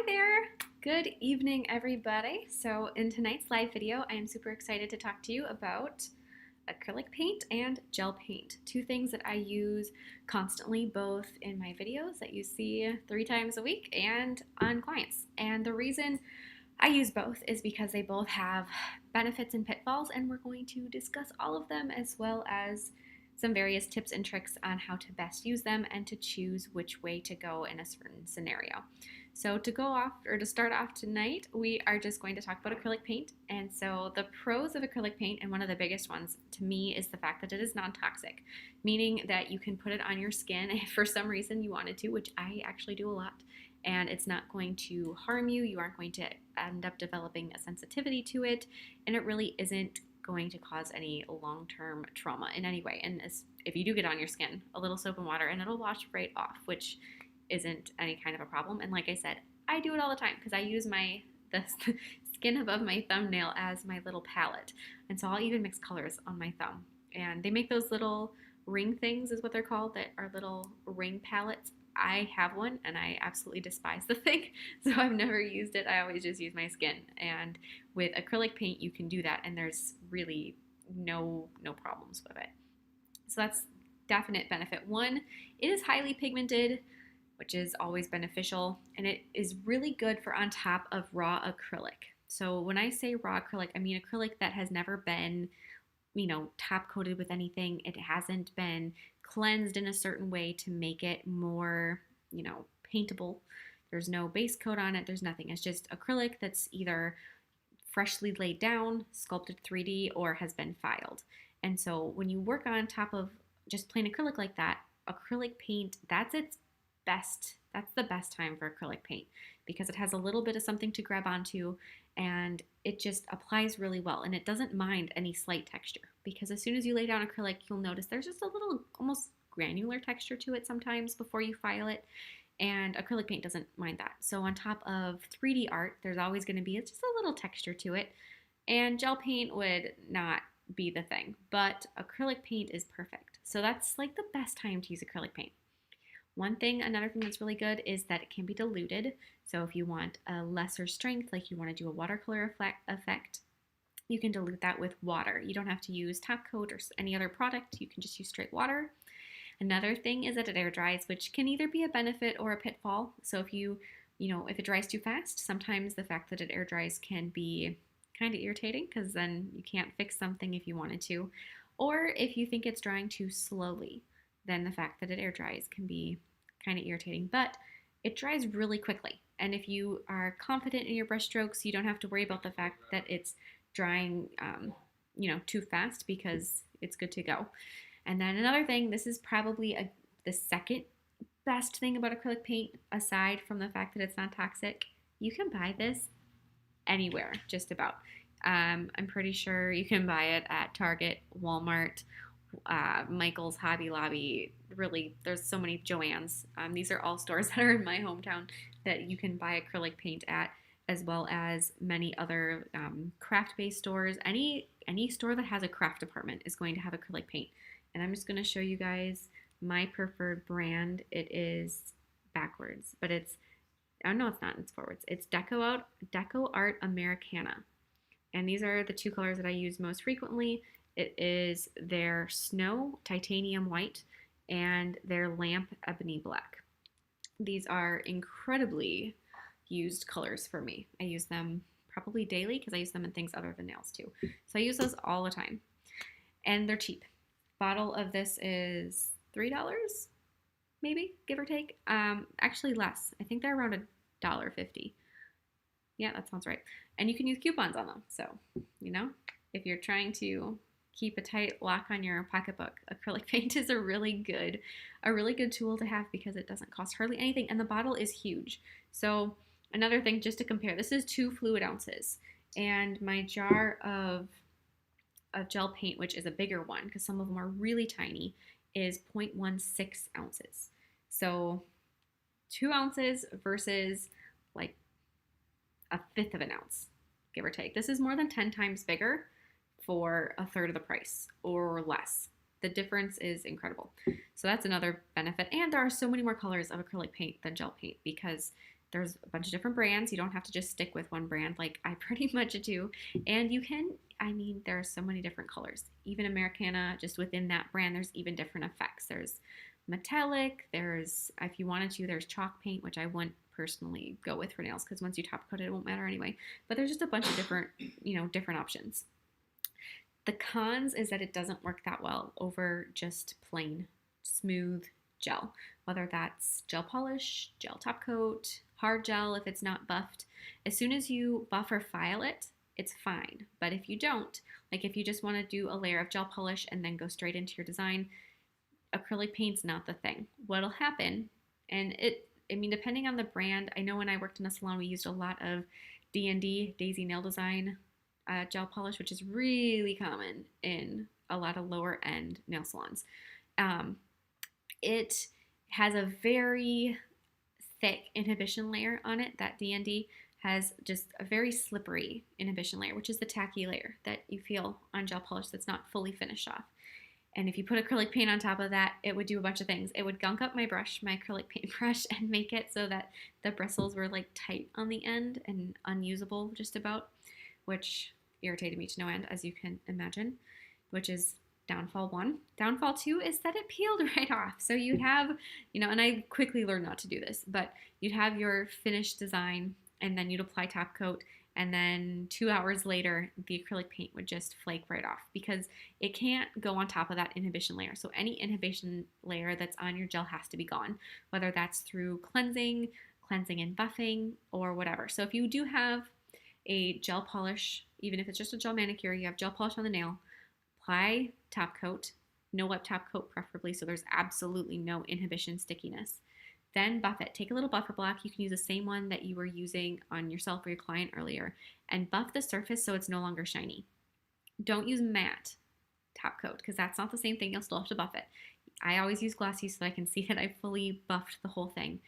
Hi there! Good evening, everybody. So in tonight's live video, I am super excited to talk to you about acrylic paint and gel paint, two things that I use constantly, both in my videos that you see 3 times a week and on clients. And the reason I use both is because they both have benefits and pitfalls, and we're going to discuss all of them as well as some various tips and tricks on how to best use them and to choose which way to go in a certain scenario. So to start off tonight, we are just going to talk about acrylic paint. And so the pros of acrylic paint, and one of the biggest ones to me, is the fact that it is non-toxic, meaning that you can put it on your skin if for some reason you wanted to, which I actually do a lot, and it's not going to harm you. You aren't going to end up developing a sensitivity to it, and it really isn't going to cause any long-term trauma in any way. And if you do get on your skin, a little soap and water and it'll wash right off, which isn't any kind of a problem. And like I said, I do it all the time because I use the skin above my thumbnail as my little palette. And so I'll even mix colors on my thumb. And they make those little ring things, is what they're called, that are little ring palettes. I have one and I absolutely despise the thing, so I've never used it. I always just use my skin. And with acrylic paint, you can do that, and there's really no problems with it. So that's definite benefit. One, it is highly pigmented, which is always beneficial, and it is really good for on top of raw acrylic. So when I say raw acrylic, I mean acrylic that has never been, top coated with anything. It hasn't been cleansed in a certain way to make it more, paintable. There's no base coat on it. There's nothing. It's just acrylic that's either freshly laid down, sculpted 3D, or has been filed. And so when you work on top of just plain acrylic like that, acrylic paint, that's its best. That's the best time for acrylic paint because it has a little bit of something to grab onto, and it just applies really well, and it doesn't mind any slight texture, because as soon as you lay down acrylic, you'll notice there's just a little almost granular texture to it sometimes before you file it, and acrylic paint doesn't mind that. So on top of 3D art, there's always going to be just a little texture to it, and gel paint would not be the thing, but acrylic paint is perfect. So that's like the best time to use acrylic paint. Another thing that's really good is that it can be diluted. So if you want a lesser strength, like you want to do a watercolor effect, you can dilute that with water. You don't have to use top coat or any other product. You can just use straight water. Another thing is that it air dries, which can either be a benefit or a pitfall. So if if it dries too fast, sometimes the fact that it air dries can be kind of irritating because then you can't fix something if you wanted to. Or if you think it's drying too slowly, then the fact that it air dries can be kind of irritating, but it dries really quickly. And if you are confident in your brush strokes, you don't have to worry about the fact that it's drying, too fast, because it's good to go. And then another thing, this is probably the second best thing about acrylic paint, aside from the fact that it's not toxic. You can buy this anywhere, just about. I'm pretty sure you can buy it at Target, Walmart, Michael's, Hobby Lobby. Really, there's so many, Joann's. These are all stores that are in my hometown that you can buy acrylic paint at, as well as many other craft-based stores. Any store that has a craft department is going to have acrylic paint. And I'm just going to show you guys my preferred brand. It is backwards, but it's not. It's forwards. It's Deco Art Americana, and these are the two colors that I use most frequently. It is their Snow Titanium White and their Lamp Ebony Black. These are incredibly used colors for me. I use them probably daily because I use them in things other than nails too. So I use those all the time. And they're cheap. Bottle of this is $3, maybe, give or take. Actually less. I think they're around $1.50. Yeah, that sounds right. And you can use coupons on them. So, if you're trying to keep a tight lock on your pocketbook, acrylic paint is a really good tool to have because it doesn't cost hardly anything, and the bottle is huge. So another thing, just to compare, this is 2 fluid ounces, and my jar of gel paint, which is a bigger one because some of them are really tiny, is 0.16 ounces. So 2 ounces versus like a fifth of an ounce, give or take. This is more than 10 times bigger for a third of the price or less. The difference is incredible. So that's another benefit. And there are so many more colors of acrylic paint than gel paint because There's a bunch of different brands. You don't have to just stick with one brand like I pretty much do. And you can, I mean, there are so many different colors. Even Americana, just within that brand, there's even different effects. There's metallic, there's, if you wanted to, there's chalk paint, which I wouldn't personally go with for nails because once you top coat it, it won't matter anyway. But there's just a bunch of different, different options. The cons is that it doesn't work that well over just plain smooth gel, whether that's gel polish, gel top coat, hard gel if it's not buffed. As soon as you buff or file it, it's fine. But if you don't, like if you just want to do a layer of gel polish and then go straight into your design, acrylic paint's not the thing. What'll happen, and depending on the brand, I know when I worked in a salon, we used a lot of D&D, Daisy Nail Design gel polish, which is really common in a lot of lower end nail salons. It has a very thick inhibition layer on it. That D&D has just a very slippery inhibition layer, which is the tacky layer that you feel on gel polish that's not fully finished off. And if you put acrylic paint on top of that, it would do a bunch of things. It would gunk up my brush, my acrylic paint brush, and make it so that the bristles were like tight on the end and unusable just about, which irritated me to no end, as you can imagine, which is downfall 1. Downfall 2 is that it peeled right off. So you'd have, and I quickly learned not to do this, but you'd have your finished design and then you'd apply top coat, and then 2 hours later, the acrylic paint would just flake right off because it can't go on top of that inhibition layer. So any inhibition layer that's on your gel has to be gone, whether that's through cleansing and buffing, or whatever. So if you do have a gel polish, even if it's just a gel manicure, you have gel polish on the nail, apply top coat, no wet top coat preferably, so there's absolutely no inhibition stickiness. Then buff it. Take a little buffer block. You can use the same one that you were using on yourself or your client earlier, and buff the surface so it's no longer shiny. Don't use matte top coat because that's not the same thing. You'll still have to buff it. I always use glossy so I can see that I fully buffed the whole thing.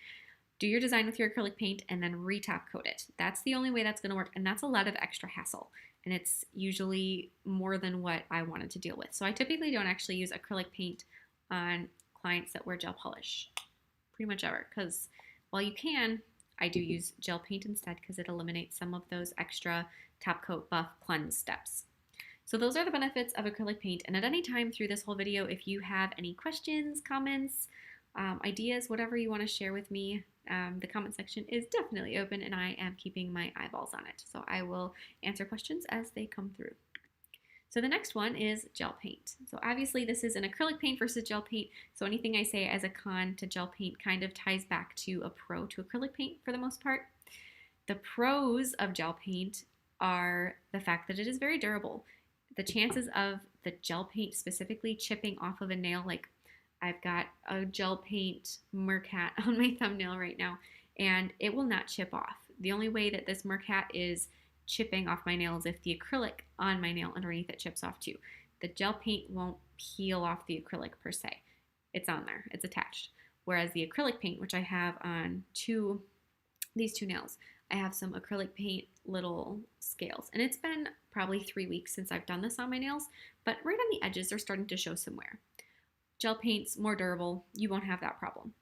Do your design with your acrylic paint and then re-top coat it. That's the only way that's going to work, and that's a lot of extra hassle, and it's usually more than what I wanted to deal with. So I typically don't actually use acrylic paint on clients that wear gel polish pretty much ever, because while you can, I do use gel paint instead because it eliminates some of those extra top coat, buff, cleanse steps. So those are the benefits of acrylic paint, and at any time through this whole video, if you have any questions, comments, ideas, whatever you want to share with me, the comment section is definitely open, and I am keeping my eyeballs on it. So I will answer questions as they come through. So the next one is gel paint. So obviously this is an acrylic paint versus gel paint. So anything I say as a con to gel paint kind of ties back to a pro to acrylic paint for the most part. The pros of gel paint are the fact that it is very durable. The chances of the gel paint specifically chipping off of a nail, like I've got a gel paint mercat on my thumbnail right now, and it will not chip off. The only way that this mercat is chipping off my nail is if the acrylic on my nail underneath it chips off too. The gel paint won't peel off the acrylic per se. It's on there, it's attached. Whereas the acrylic paint, which I have on these two nails, I have some acrylic paint little scales, and it's been probably 3 weeks since I've done this on my nails, but right on the edges they're starting to show some wear. Gel paint's more durable, you won't have that problem.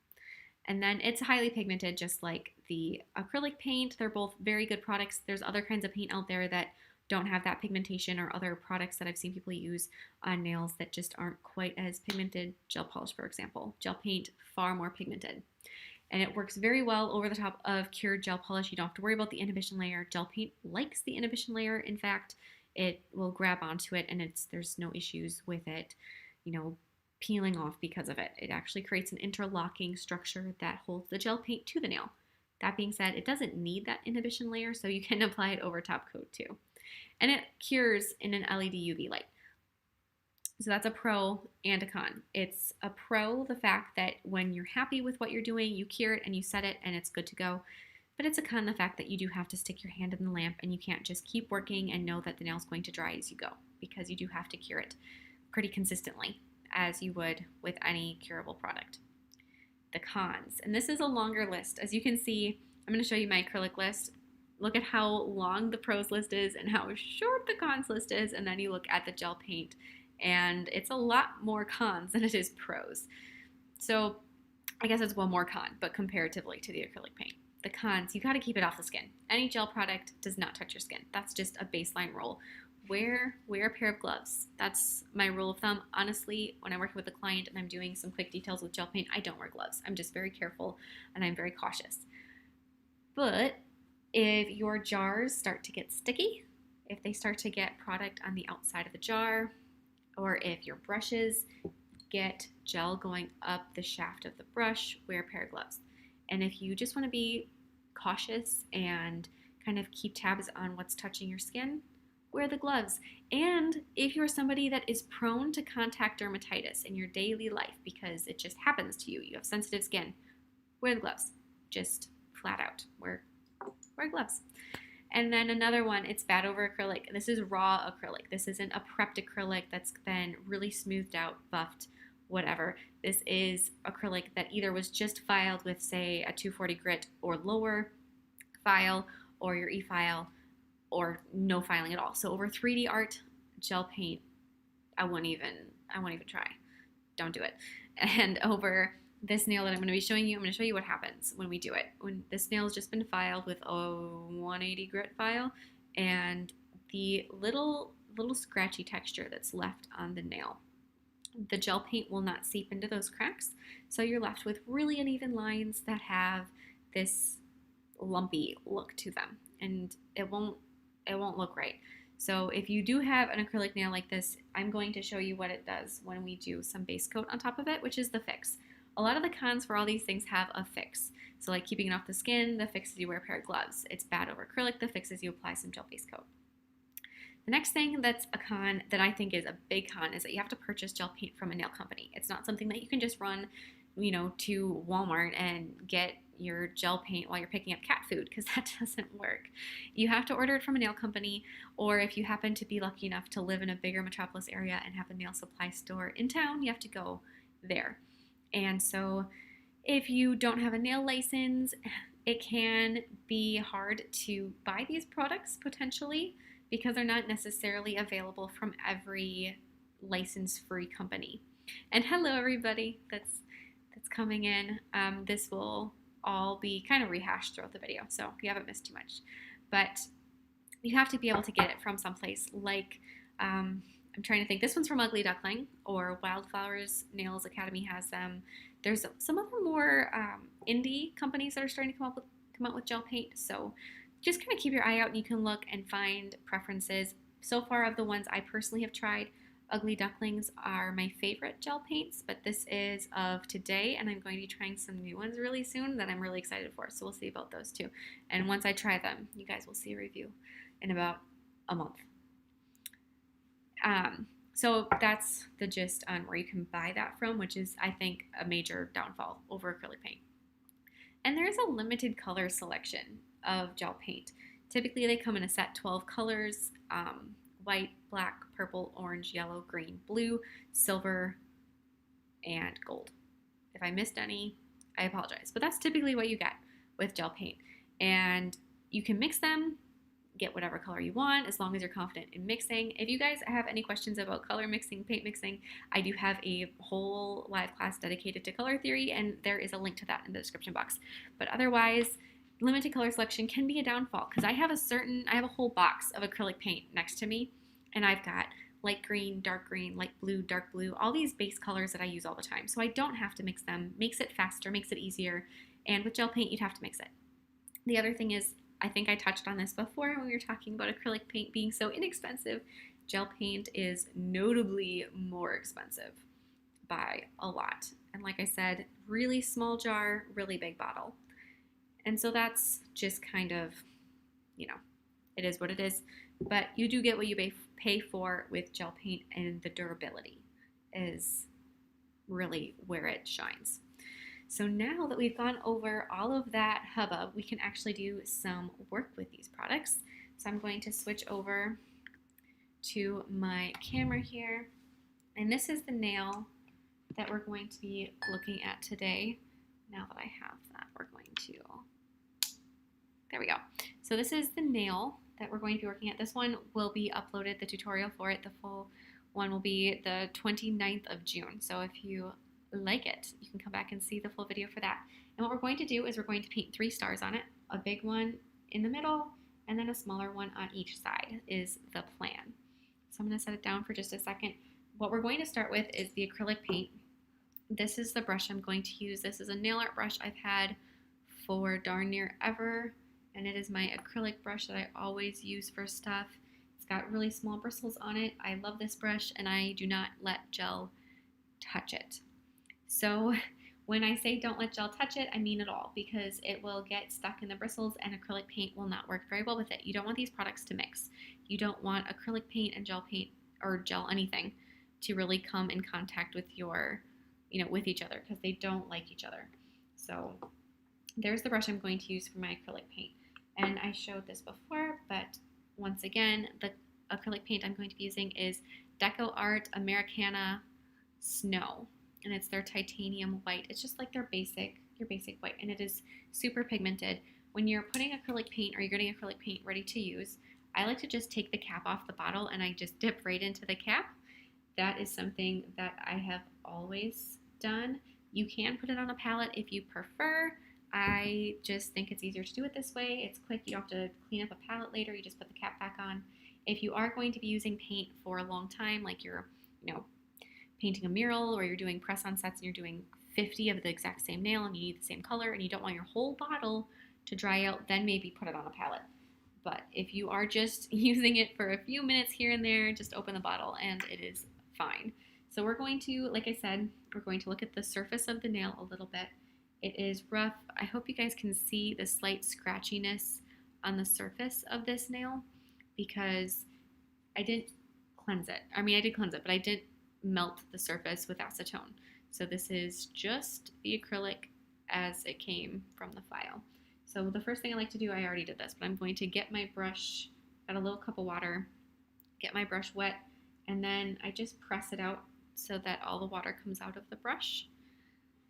And then it's highly pigmented, just like the acrylic paint. They're both very good products. There's other kinds of paint out there that don't have that pigmentation, or other products that I've seen people use on nails that just aren't quite as pigmented. Gel polish, for example. Gel paint, far more pigmented. And it works very well over the top of cured gel polish. You don't have to worry about the inhibition layer. Gel paint likes the inhibition layer. In fact, it will grab onto it, and there's no issues with it, peeling off because of it. It actually creates an interlocking structure that holds the gel paint to the nail. That being said, it doesn't need that inhibition layer, so you can apply it over top coat too. And it cures in an LED UV light. So that's a pro and a con. It's a pro, the fact that when you're happy with what you're doing, you cure it and you set it and it's good to go. But it's a con, the fact that you do have to stick your hand in the lamp and you can't just keep working and know that the nail's going to dry as you go, because you do have to cure it pretty consistently, as you would with any curable product. The cons, and this is a longer list. As you can see, I'm going to show you my acrylic list. Look at how long the pros list is and how short the cons list is, and then you look at the gel paint, and it's a lot more cons than it is pros. So I guess it's one more con, but comparatively to the acrylic paint. the cons, you got to keep it off the skin. Any gel product does not touch your skin. That's just a baseline rule. Wear a pair of gloves. That's my rule of thumb. Honestly, when I'm working with a client and I'm doing some quick details with gel paint, I don't wear gloves. I'm just very careful and I'm very cautious. But if your jars start to get sticky, if they start to get product on the outside of the jar, or if your brushes get gel going up the shaft of the brush, wear a pair of gloves. And if you just want to be cautious and kind of keep tabs on what's touching your skin, wear the gloves. And if you're somebody that is prone to contact dermatitis in your daily life because it just happens to you, you have sensitive skin, wear the gloves. Just flat out, wear gloves. And then another one, it's bad over acrylic. This is raw acrylic. This isn't a prepped acrylic that's been really smoothed out, buffed, whatever. This is acrylic that either was just filed with, say, a 240 grit or lower file, or your e-file, or no filing at all. So over 3D art, gel paint, I won't even try. Don't do it. And over this nail that I'm going to be showing you, I'm going to show you what happens when we do it. When this nail has just been filed with a 180 grit file, and the little scratchy texture that's left on the nail, the gel paint will not seep into those cracks, so you're left with really uneven lines that have this lumpy look to them, and it won't look right. So if you do have an acrylic nail like this, I'm going to show you what it does when we do some base coat on top of it, which is the fix. A lot of the cons for all these things have a fix. So like keeping it off the skin, the fix is you wear a pair of gloves. It's bad over acrylic, the fix is you apply some gel base coat. The next thing that's a con that I think is a big con is that you have to purchase gel paint from a nail company. It's not something that you can just run, to Walmart and get your gel paint while you're picking up cat food, because that doesn't work. You have to order it from a nail company, or if you happen to be lucky enough to live in a bigger metropolis area and have a nail supply store in town, you have to go there. And so if you don't have a nail license, it can be hard to buy these products potentially, because they're not necessarily available from every license-free company. And hello everybody that's coming in. This will all be kind of rehashed throughout the video, so you haven't missed too much. But you have to be able to get it from someplace like, I'm trying to think, this one's from Ugly Duckling, or Wildflowers Nails Academy has them. There's some other more indie companies that are starting to come out with gel paint, so just kind of keep your eye out and you can look and find preferences. So far, of the ones I personally have tried, Ugly Ducklings are my favorite gel paints, but this is of today, and I'm going to be trying some new ones really soon that I'm really excited for, so we'll see about those too. And once I try them, you guys will see a review in about a month. So that's the gist on where you can buy that from, which is, I think, a major downfall over acrylic paint. And there is a limited color selection of gel paint. Typically they come in a set 12 colors, white, black, purple, orange, yellow, green, blue, silver, and gold. If I missed any, I apologize, but that's typically what you get with gel paint. And you can mix them, get whatever color you want, as long as you're confident in mixing. If you guys have any questions about color mixing, paint mixing, I do have a whole live class dedicated to color theory, and there is a link to that in the description box. But otherwise, limited color selection can be a downfall, because I have a whole box of acrylic paint next to me, and I've got light green, light blue, dark blue, all these base colors that I use all the time. So I don't have to mix them. Makes it faster, makes it easier. And with gel paint, you'd have to mix it. The other thing is, I think I touched on this before when we were talking about acrylic paint being so inexpensive. Gel paint is notably more expensive by a lot. And like I said, really small jar, really big bottle. And so that's just kind of, it is what it is. But you do get what you pay for with gel paint, and the durability is really where it shines. So now that we've gone over all of that hubbub, we can actually do some work with these products. So I'm going to switch over to my camera here. And this is the nail that we're going to be looking at today. Now that I have that, we're going to, there we go. So this is the nail that we're going to be working at. This one will be uploaded, the tutorial for it. The full one will be the 29th of June. So if you like it, you can come back and see the full video for that. And what we're going to do is we're going to paint 3 stars on it, a big one in the middle, and then a smaller one on each side is the plan. So I'm going to set it down for just a second. What we're going to start with is the acrylic paint. This is the brush I'm going to use. This is a nail art brush I've had for darn near ever, and it is my acrylic brush that I always use for stuff. It's got really small bristles on it. I love this brush, and I do not let gel touch it. So when I say don't let gel touch it, I mean it all, because it will get stuck in the bristles and acrylic paint will not work very well with it. You don't want these products to mix. You don't want acrylic paint and gel paint, or gel anything, to really come in contact with with each other, because they don't like each other. So there's the brush I'm going to use for my acrylic paint. And I showed this before, but once again, the acrylic paint I'm going to be using is Deco Art Americana Snow. And it's their titanium white. It's just like your basic white, and it is super pigmented. When you're putting acrylic paint, or you're getting acrylic paint ready to use, I like to just take the cap off the bottle and I just dip right into the cap. That is something that I have always done. You can put it on a palette if you prefer. I just think it's easier to do it this way. It's quick. You don't have to clean up a palette later. You just put the cap back on. If you are going to be using paint for a long time, like you're, painting a mural, or you're doing press-on sets and you're doing 50 of the exact same nail and you need the same color and you don't want your whole bottle to dry out, then maybe put it on a palette. But if you are just using it for a few minutes here and there, just open the bottle and it is fine. So we're going to, like I said, we're going to look at the surface of the nail a little bit. It is rough. I hope you guys can see the slight scratchiness on the surface of this nail, because I didn't cleanse it. I did cleanse it, but I didn't melt the surface with acetone. So this is just the acrylic as it came from the file. So the first thing I like to do, I already did this, but I'm going to get my brush, got a little cup of water, get my brush wet, and then I just press it out so that all the water comes out of the brush.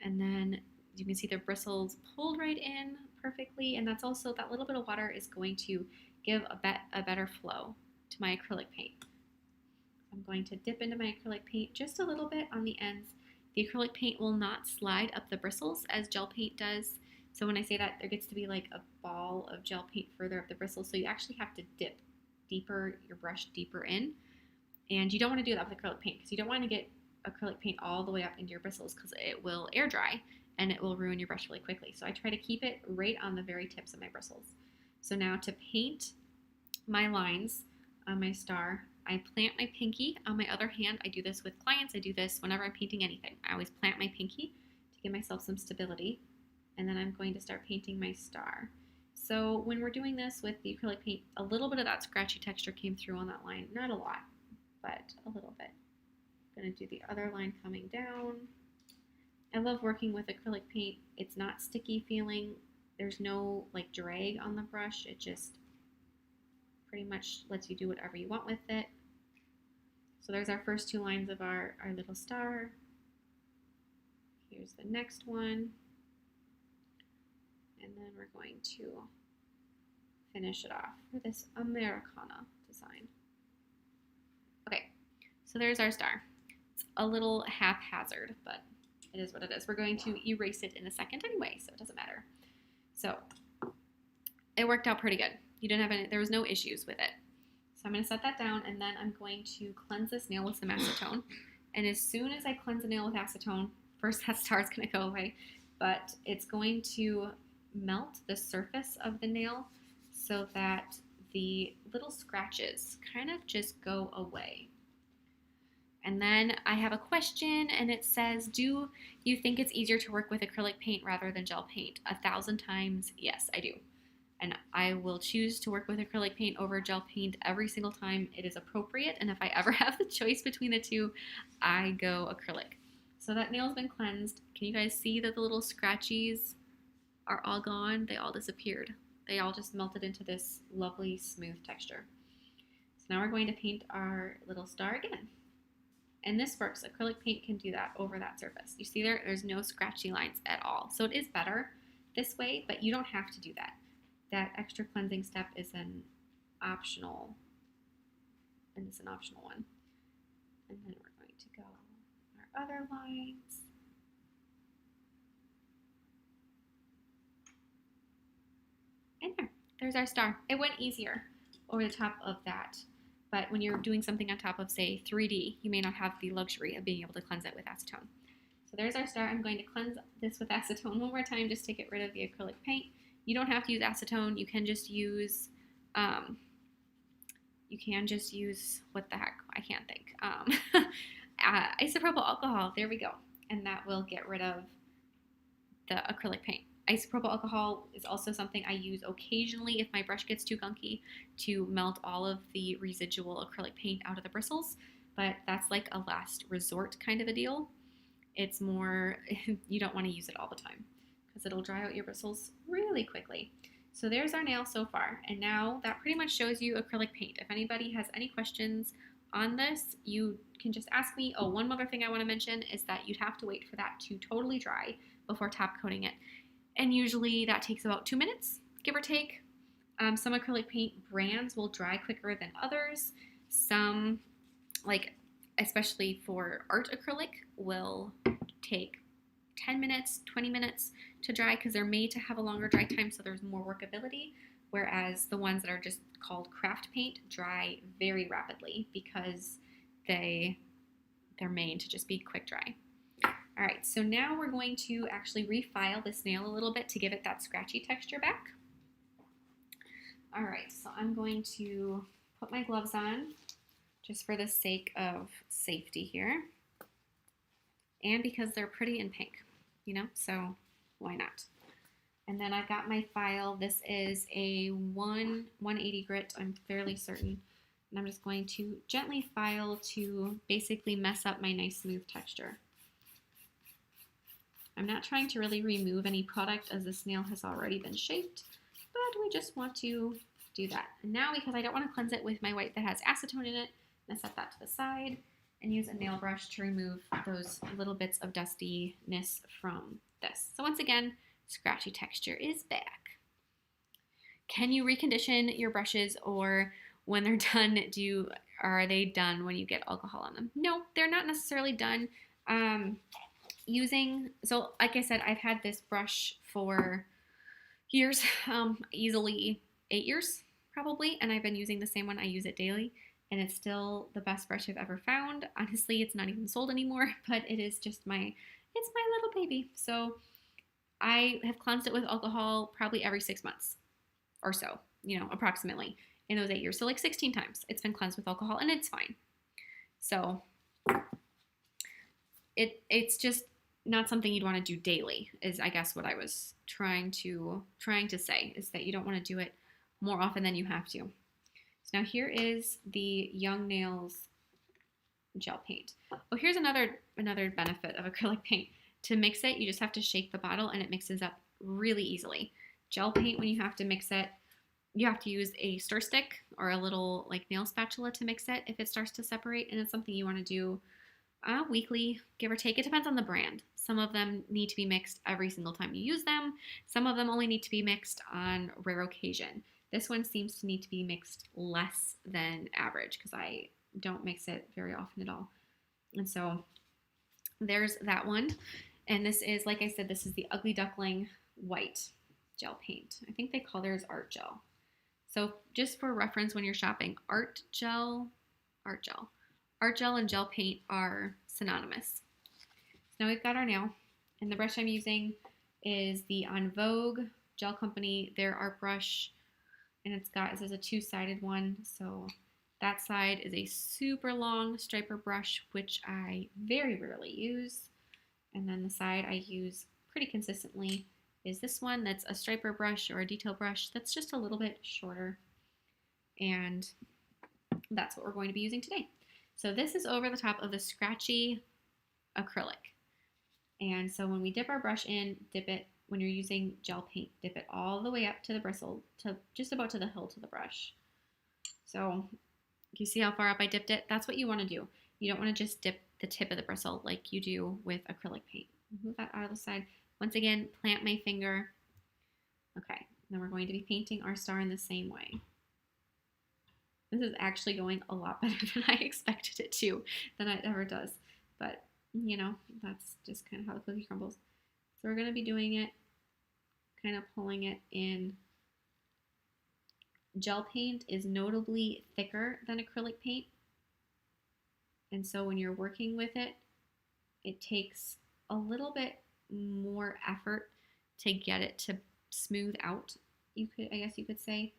And then you can see the bristles pulled right in perfectly, and that's also, that little bit of water is going to give a better flow to my acrylic paint. I'm going to dip into my acrylic paint just a little bit on the ends. The acrylic paint will not slide up the bristles as gel paint does. So when I say that, there gets to be like a ball of gel paint further up the bristles. So you actually have to dip deeper, your brush deeper in. And you don't want to do that with acrylic paint, because you don't want to get acrylic paint all the way up into your bristles, because it will air dry and it will ruin your brush really quickly. So I try to keep it right on the very tips of my bristles. So now to paint my lines on my star, I plant my pinky on my other hand. I do this with clients. I do this whenever I'm painting anything. I always plant my pinky to give myself some stability. And then I'm going to start painting my star. So when we're doing this with the acrylic paint, a little bit of that scratchy texture came through on that line. Not a lot, but a little bit. I'm going to do the other line coming down. I love working with acrylic paint. It's not sticky feeling. There's no like drag on the brush. It just pretty much lets you do whatever you want with it. So there's our first 2 lines of our little star. Here's the next one. And then we're going to finish it off for this Americana design. Okay, so there's our star. It's a little haphazard, but it is what it is. We're going to erase it in a second anyway, so it doesn't matter. So it worked out pretty good. There was no issues with it. So I'm going to set that down, and then I'm going to cleanse this nail with some acetone. And as soon as I cleanse the nail with acetone, first that star is going to go away, but it's going to melt the surface of the nail so that the little scratches kind of just go away. And then I have a question, and it says, do you think it's easier to work with acrylic paint rather than gel paint? 1,000 times, yes, I do. And I will choose to work with acrylic paint over gel paint every single time it is appropriate. And if I ever have the choice between the two, I go acrylic. So that nail's been cleansed. Can you guys see that the little scratchies are all gone? They all disappeared. They all just melted into this lovely smooth texture. So now we're going to paint our little star again. And this works. Acrylic paint can do that over that surface. You see there's no scratchy lines at all. So it is better this way, but you don't have to do that. That extra cleansing step is an optional, and it's an optional one. And then we're going to go on our other lines. And there's our star. It went easier over the top of that. But when you're doing something on top of, say, 3D, you may not have the luxury of being able to cleanse it with acetone. So there's our star. I'm going to cleanse this with acetone one more time just to get rid of the acrylic paint. You don't have to use acetone. You can just use, what the heck? I can't think. Isopropyl alcohol. There we go. And that will get rid of the acrylic paint. Isopropyl alcohol is also something I use occasionally if my brush gets too gunky to melt all of the residual acrylic paint out of the bristles, but that's like a last resort kind of a deal. It's more, you don't want to use it all the time because it'll dry out your bristles really quickly. So there's our nail so far, and now that pretty much shows you acrylic paint. If anybody has any questions on this, you can just ask me. Oh, one other thing I want to mention is that you'd have to wait for that to totally dry before top coating it. And usually that takes about 2 minutes, give or take. Some acrylic paint brands will dry quicker than others. Some, like especially for art acrylic, will take 10 minutes, 20 minutes to dry because they're made to have a longer dry time, so there's more workability. Whereas the ones that are just called craft paint dry very rapidly because they're made to just be quick dry. All right, so now we're going to actually refile this nail a little bit to give it that scratchy texture back. All right, so I'm going to put my gloves on just for the sake of safety here. And because they're pretty in pink, you know, so why not? And then I've got my file. This is a 180 grit, I'm fairly certain. And I'm just going to gently file to basically mess up my nice smooth texture. I'm not trying to really remove any product as this nail has already been shaped, but we just want to do that. And now, because I don't want to cleanse it with my white that has acetone in it, I'm going to set that to the side and use a nail brush to remove those little bits of dustiness from this. So once again, scratchy texture is back. Can you recondition your brushes, or when they're done, are they done when you get alcohol on them? No, they're not necessarily done. So like I said, I've had this brush for years, easily 8 years probably, and I've been using the same one. I use it daily, and it's still the best brush I've ever found. Honestly, it's not even sold anymore, but it is just it's my little baby. So I have cleansed it with alcohol probably every 6 months or so, you know, approximately in those 8 years. So like 16 times it's been cleansed with alcohol, and it's fine. So it's just not something you'd want to do daily, is I guess what I was trying to say, is that you don't want to do it more often than you have to. So now here is the Young Nails gel paint. Oh, here's another benefit of acrylic paint. To mix it, you just have to shake the bottle and it mixes up really easily. Gel paint, when you have to mix it, you have to use a stir stick or a little like nail spatula to mix it if it starts to separate, and it's something you want to do weekly, give or take. It depends on the brand. Some of them need to be mixed every single time you use them. Some of them only need to be mixed on rare occasion. This one seems to need to be mixed less than average because I don't mix it very often at all. And so there's that one. And this is, like I said, this is the Ugly Duckling white gel paint. I think they call theirs art gel. So just for reference, when you're shopping, art gel and gel paint are synonymous. So now we've got our nail, and the brush I'm using is the En Vogue Gel Company, their art brush, and this is a two-sided one. So that side is a super long striper brush, which I very rarely use. And then the side I use pretty consistently is this one that's a striper brush or a detail brush that's just a little bit shorter. And that's what we're going to be using today. So this is over the top of the scratchy acrylic. And so when we dip our brush in, dip it, when you're using gel paint, dip it all the way up to the bristle, to just about to the hilt of the brush. So you see how far up I dipped it? That's what you want to do. You don't want to just dip the tip of the bristle like you do with acrylic paint. Move that out of the side. Once again, plant my finger. Okay, then we're going to be painting our star in the same way. This is actually going a lot better than I expected it to, than it ever does. But, you know, that's just kind of how the cookie crumbles. So we're going to be doing it, kind of pulling it in Gel paint is notably thicker than acrylic paint. And so when you're working with it, it takes a little bit more effort to get it to smooth out, I guess you could say.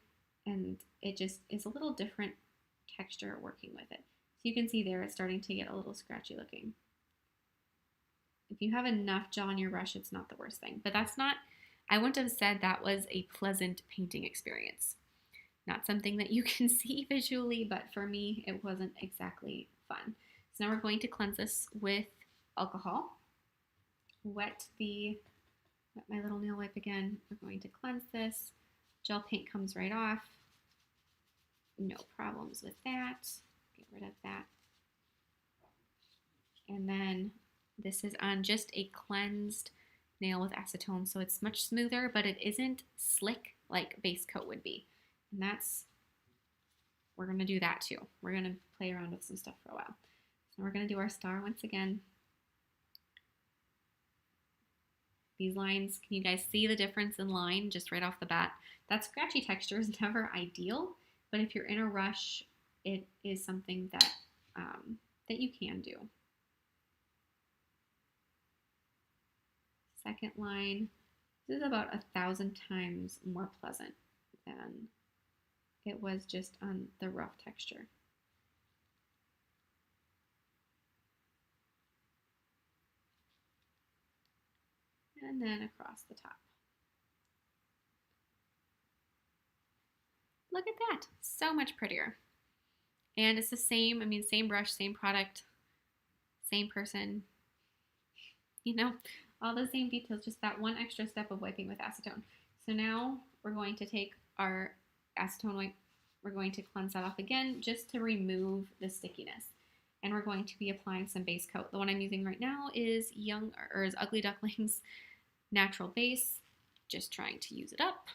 And it just is a little different texture working with it. So you can see there it's starting to get a little scratchy looking. If you have enough gel on your brush, it's not the worst thing. But that's not, I wouldn't have said that was a pleasant painting experience. Not something that you can see visually, but for me, it wasn't exactly fun. So now we're going to cleanse this with alcohol. Wet my little nail wipe again. We're going to cleanse this. Gel paint comes right off. No problems with that. Get rid of that. And then this is on just a cleansed nail with acetone, so it's much smoother, but it isn't slick like base coat would be. And we're gonna do that too. We're gonna play around with some stuff for a while. So we're gonna do our star once again. These lines, can you guys see the difference in line just right off the bat? That scratchy texture is never ideal, but if you're in a rush, it is something that, that you can do. Second line, this is about 1,000 times more pleasant than it was just on the rough texture. And then across the top. Look at that, so much prettier. And it's the same, I mean, same brush, same product, same person, you know, all the same details, just that one extra step of wiping with acetone. So now we're going to take our acetone wipe, we're going to cleanse that off again just to remove the stickiness. And we're going to be applying some base coat. The one I'm using right now is Ugly Duckling's Natural Base. Just trying to use it up.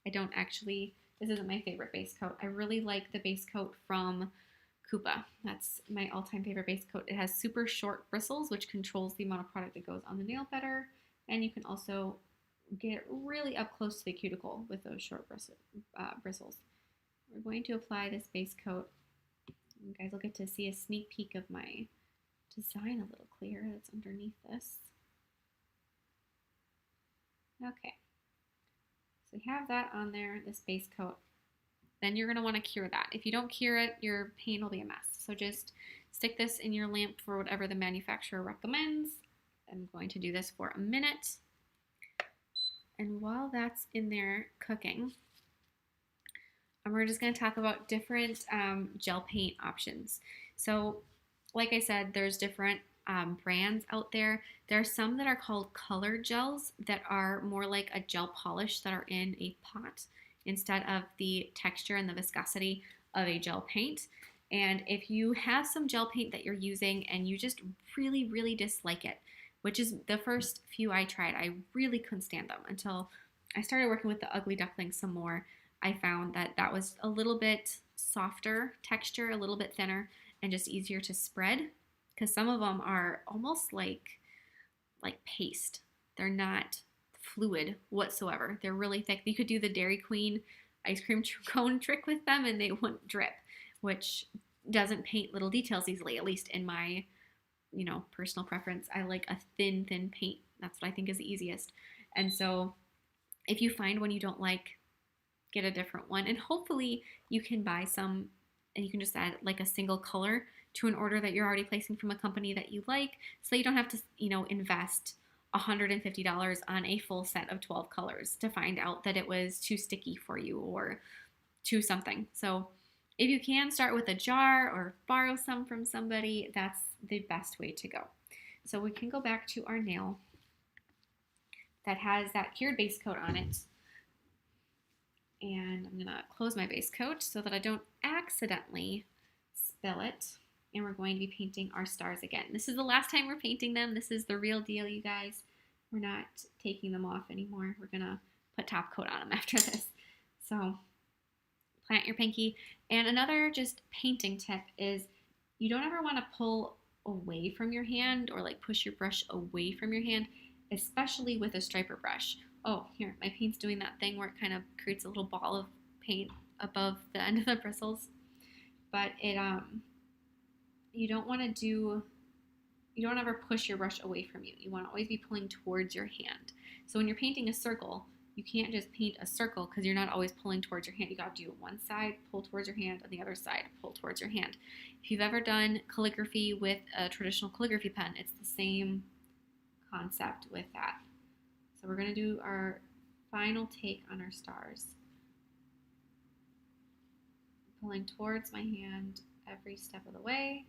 I don't actually, this isn't my favorite base coat. I really like the base coat from Koopa. That's my all-time favorite base coat. It has super short bristles, which controls the amount of product that goes on the nail better. And you can also get really up close to the cuticle with those short bristles. We're going to apply this base coat. You guys will get to see a sneak peek of my design a little clearer that's underneath this. Okay, so we have that on there, this base coat. Then you're gonna wanna cure that. If you don't cure it, your paint will be a mess. So just stick this in your lamp for whatever the manufacturer recommends. I'm going to do this for a minute. And while that's in there cooking, we're just gonna talk about different gel paint options. So like I said, there's different brands out there. There are some that are called color gels that are more like a gel polish that are in a pot instead of the texture and the viscosity of a gel paint. And if you have some gel paint that you're using and you just really, really dislike it, which is the first few I tried, I really couldn't stand them until I started working with the Ugly Duckling some more. I found that that was a little bit softer texture, a little bit thinner, and just easier to spread, because some of them are almost like paste. They're not fluid whatsoever. They're really thick. You could do the Dairy Queen ice cream cone trick with them and they wouldn't drip, which doesn't paint little details easily, at least in my, personal preference. I like a thin paint. That's what I think is the easiest. And so if you find one you don't like, get a different one, and hopefully you can buy some and you can just add like a single color to an order that you're already placing from a company that you like, so you don't have to, invest $150 on a full set of 12 colors to find out that it was too sticky for you or too something. So if you can start with a jar or borrow some from somebody, that's the best way to go. So we can go back to our nail that has that cured base coat on it. And I'm gonna close my base coat so that I don't accidentally spill it. And we're going to be painting our stars again. This is the last time we're painting them. This is the real deal, you guys. We're not taking them off anymore. We're gonna put top coat on them after this. So plant your pinky. And another just painting tip is you don't ever wanna pull away from your hand or like push your brush away from your hand, especially with a striper brush. Oh, here, my paint's doing that thing where it kind of creates a little ball of paint above the end of the bristles, but you don't want to do, you don't ever push your brush away from you. You want to always be pulling towards your hand. So when you're painting a circle, you can't just paint a circle because you're not always pulling towards your hand. You got to do one side, pull towards your hand, and the other side, pull towards your hand. If you've ever done calligraphy with a traditional calligraphy pen, it's the same concept with that. So we're going to do our final take on our stars. Pulling towards my hand every step of the way.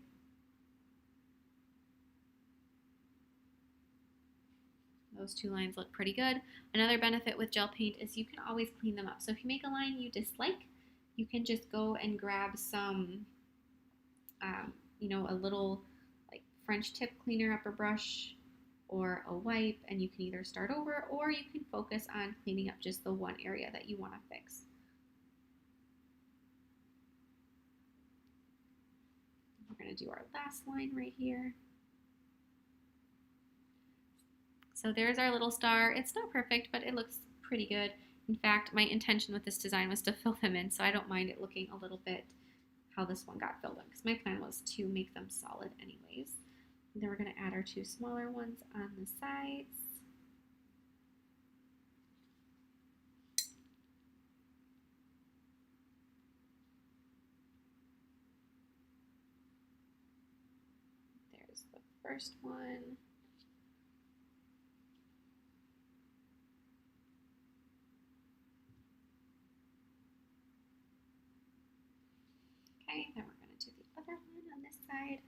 Those two lines look pretty good. Another benefit with gel paint is you can always clean them up. So if you make a line you dislike, you can just go and grab some, a little like French tip cleaner upper brush or a wipe, and you can either start over or you can focus on cleaning up just the one area that you want to fix. We're going to do our last line right here. So there's our little star. It's not perfect, but it looks pretty good. In fact, my intention with this design was to fill them in, so I don't mind it looking a little bit how this one got filled in, because my plan was to make them solid anyways. And then we're going to add our two smaller ones on the sides. There's the first one. Okay, then we're going to do the other one on this side.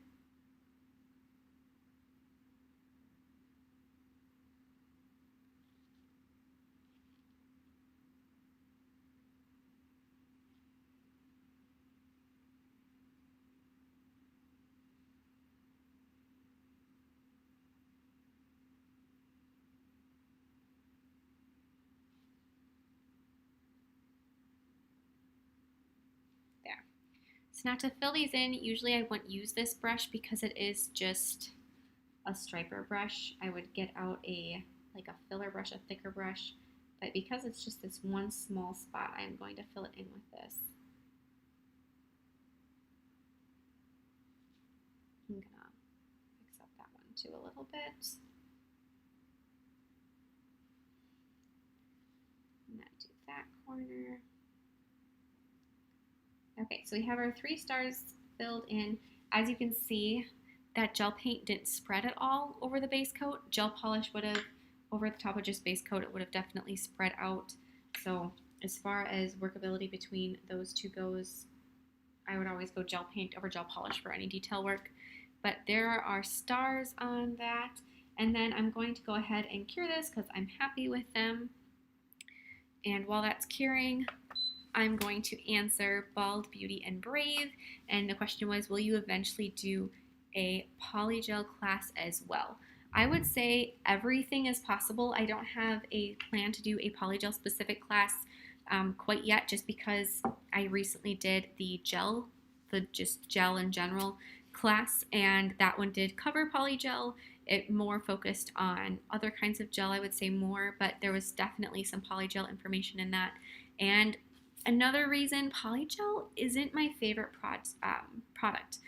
So now to fill these in, usually I wouldn't use this brush because it is just a striper brush. I would get out a filler brush, a thicker brush, but because it's just this one small spot, I'm going to fill it in with this. I'm gonna fix up that one too a little bit. And then do that corner. Okay, so we have our 3 stars filled in. As you can see, that gel paint didn't spread at all over the base coat. Gel polish would have, over the top of just base coat, it would have definitely spread out. So as far as workability between those two goes, I would always go gel paint over gel polish for any detail work. But there are stars on that. And then I'm going to go ahead and cure this because I'm happy with them. And while that's curing, I'm going to answer Bald, Beauty, and Brave. And the question was, will you eventually do a polygel class as well? I would say everything is possible. I don't have a plan to do a polygel specific class quite yet, just because I recently did the just gel in general class, and that one did cover polygel. It more focused on other kinds of gel, I would say more, but there was definitely some polygel information in that. And another reason, polygel isn't my favorite product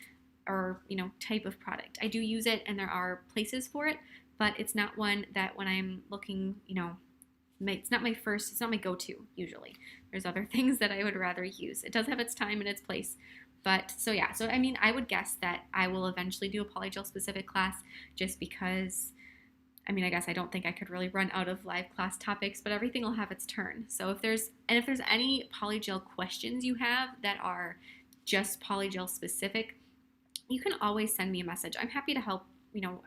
or type of product. I do use it and there are places for it, but it's not one that when I'm looking, it's not my go-to usually. There's other things that I would rather use. It does have its time and its place. But so yeah, so I mean, I would guess that I will eventually do a polygel specific class just because, I mean, I guess I don't think I could really run out of live class topics, but everything will have its turn. So if there's any polygel questions you have that are just polygel specific, you can always send me a message. I'm happy to help.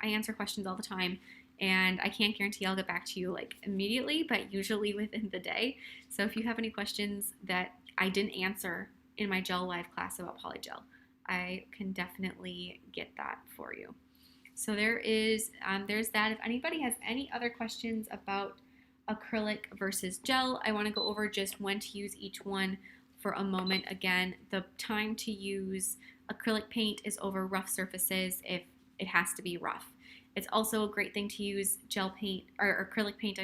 I answer questions all the time, and I can't guarantee I'll get back to you like immediately, but usually within the day. So if you have any questions that I didn't answer in my gel live class about polygel, I can definitely get that for you. So there's that. If anybody has any other questions about acrylic versus gel, I want to go over just when to use each one for a moment. Again, the time to use acrylic paint is over rough surfaces if it has to be rough. It's also a great thing to use gel paint, or acrylic paint,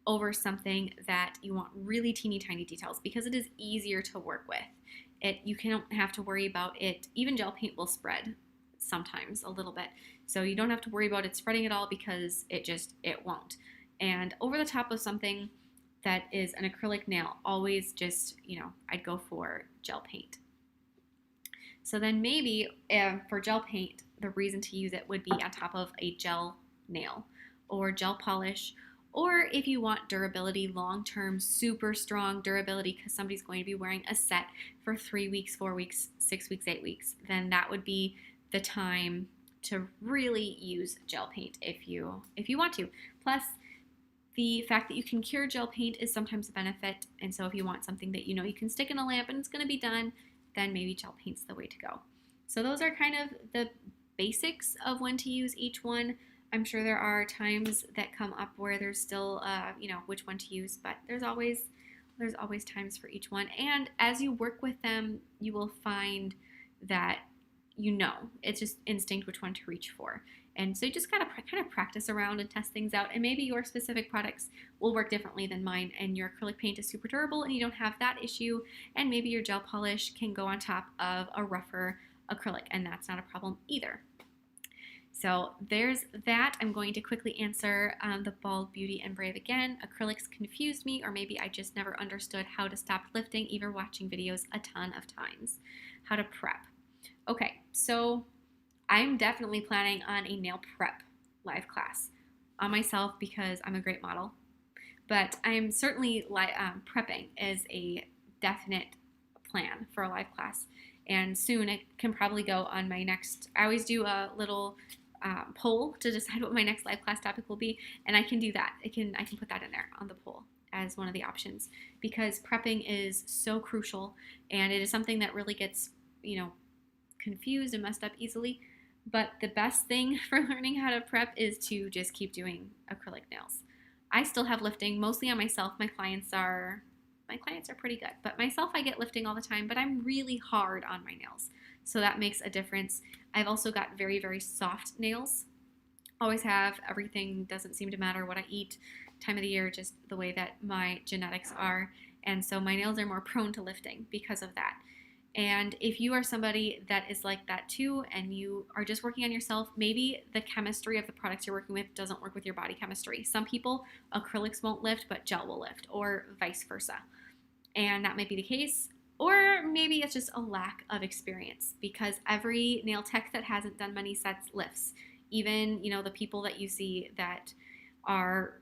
over something that you want really teeny tiny details, because it is easier to work with. You don't have to worry about it. Even gel paint will spread sometimes a little bit. So you don't have to worry about it spreading at all, because it won't. And over the top of something that is an acrylic nail, always just, I'd go for gel paint. So then maybe for gel paint, the reason to use it would be on top of a gel nail or gel polish, or if you want durability, long-term, super strong durability, because somebody's going to be wearing a set for 3 weeks, 4 weeks, 6 weeks, 8 weeks, then that would be the time to really use gel paint if you want to. Plus, the fact that you can cure gel paint is sometimes a benefit, and so if you want something that you can stick in a lamp and it's going to be done, then maybe gel paint's the way to go. So those are kind of the basics of when to use each one. I'm sure there are times that come up where there's still, which one to use, but there's always times for each one. And as you work with them, you will find that it's just instinct which one to reach for. And so you just gotta kind of practice around and test things out, and maybe your specific products will work differently than mine, and your acrylic paint is super durable and you don't have that issue, and maybe your gel polish can go on top of a rougher acrylic, and that's not a problem either. So there's that. I'm going to quickly answer the Bald Beauty and Brave again. Acrylics confused me, or maybe I just never understood how to stop lifting, even watching videos a ton of times. How to prep. Okay, so I'm definitely planning on a nail prep live class on myself because I'm a great model. But I'm certainly prepping is a definite plan for a live class. And soon it can probably go on my next, I always do a little poll to decide what my next live class topic will be. And I can do that. I can put that in there on the poll as one of the options, because prepping is so crucial, and it is something that really gets, confused and messed up easily. But the best thing for learning how to prep is to just keep doing acrylic nails. I still have lifting mostly on myself. My clients are pretty good, but myself, I get lifting all the time, but I'm really hard on my nails. So that makes a difference. I've also got very, very soft nails. Always have. Everything doesn't seem to matter what I eat, time of the year, just the way that my genetics are. And so my nails are more prone to lifting because of that. And if you are somebody that is like that too, and you are just working on yourself, maybe the chemistry of the products you're working with doesn't work with your body chemistry. Some people, acrylics won't lift, but gel will lift, or vice versa. And that might be the case. Or maybe it's just a lack of experience, because every nail tech that hasn't done many sets lifts. Even, the people that you see that are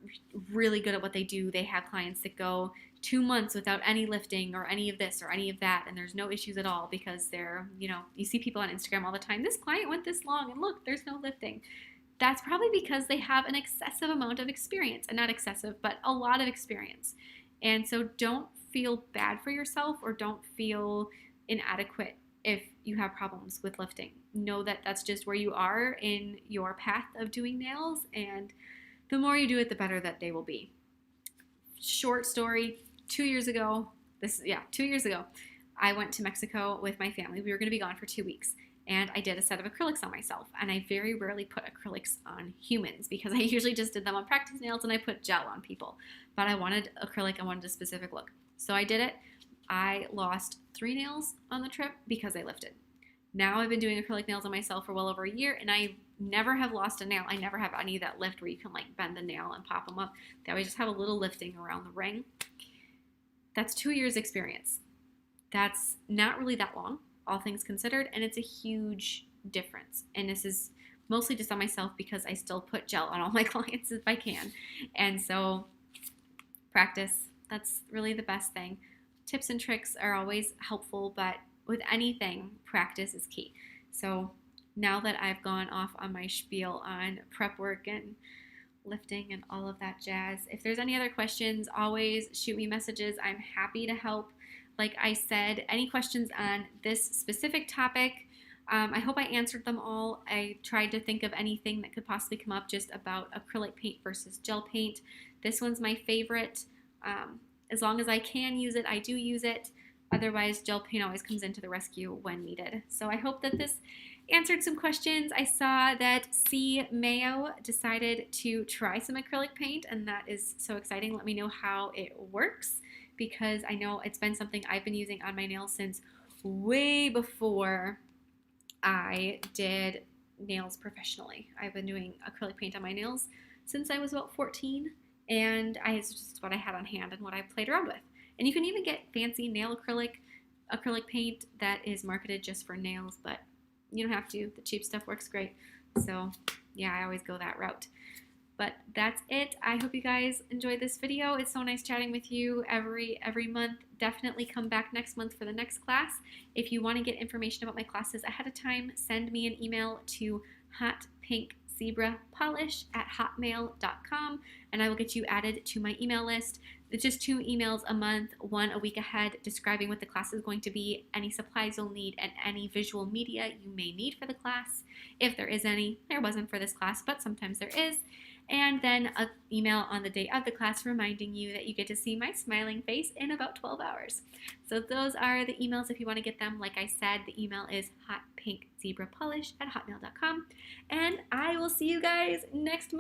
really good at what they do, they have clients that go 2 months without any lifting or any of this or any of that, and there's no issues at all, because they're, you see people on Instagram all the time, this client went this long and look, there's no lifting. That's probably because they have an excessive amount of experience, and not excessive, but a lot of experience. And so don't feel bad for yourself, or don't feel inadequate if you have problems with lifting. Know that that's just where you are in your path of doing nails, and the more you do it, the better that they will be. Short story, 2 years ago, 2 years ago, I went to Mexico with my family. We were going to be gone for 2 weeks, and I did a set of acrylics on myself. And I very rarely put acrylics on humans, because I usually just did them on practice nails and I put gel on people. But I wanted acrylic, I wanted a specific look. So I did it. I lost 3 nails on the trip because I lifted. Now I've been doing acrylic nails on myself for well over a year, and I never have lost a nail. I never have any of that lift where you can bend the nail and pop them up. They always just have a little lifting around the ring. That's 2 years experience. That's not really that long, all things considered, and it's a huge difference. And this is mostly just on myself, because I still put gel on all my clients if I can. And so practice, that's really the best thing. Tips and tricks are always helpful, but with anything, practice is key. So now that I've gone off on my spiel on prep work and lifting and all of that jazz, if there's any other questions, always shoot me messages. I'm happy to help. Like I said, any questions on this specific topic, I hope I answered them all. I tried to think of anything that could possibly come up just about acrylic paint versus gel paint. This one's my favorite. As long as I can use it, I do use it. Otherwise, gel paint always comes into the rescue when needed. So I hope that this answered some questions. I saw that C. Mayo decided to try some acrylic paint, and that is so exciting. Let me know how it works, because I know it's been something I've been using on my nails since way before I did nails professionally. I've been doing acrylic paint on my nails since I was about 14, and it's just what I had on hand and what I played around with. And you can even get fancy nail acrylic paint that is marketed just for nails, but you don't have to. The cheap stuff works great. So yeah, I always go that route. But that's it. I hope you guys enjoyed this video. It's so nice chatting with you every month. Definitely come back next month for the next class. If you want to get information about my classes ahead of time, send me an email to hotpinkzebrapolish@hotmail.com, and I will get you added to my email list. It's just 2 emails a month, one a week ahead, describing what the class is going to be, any supplies you'll need, and any visual media you may need for the class. If there is any, there wasn't for this class, but sometimes there is. And then an email on the day of the class reminding you that you get to see my smiling face in about 12 hours. So those are the emails if you want to get them. Like I said, the email is hotpinkzebrapolish@hotmail.com. And I will see you guys next month.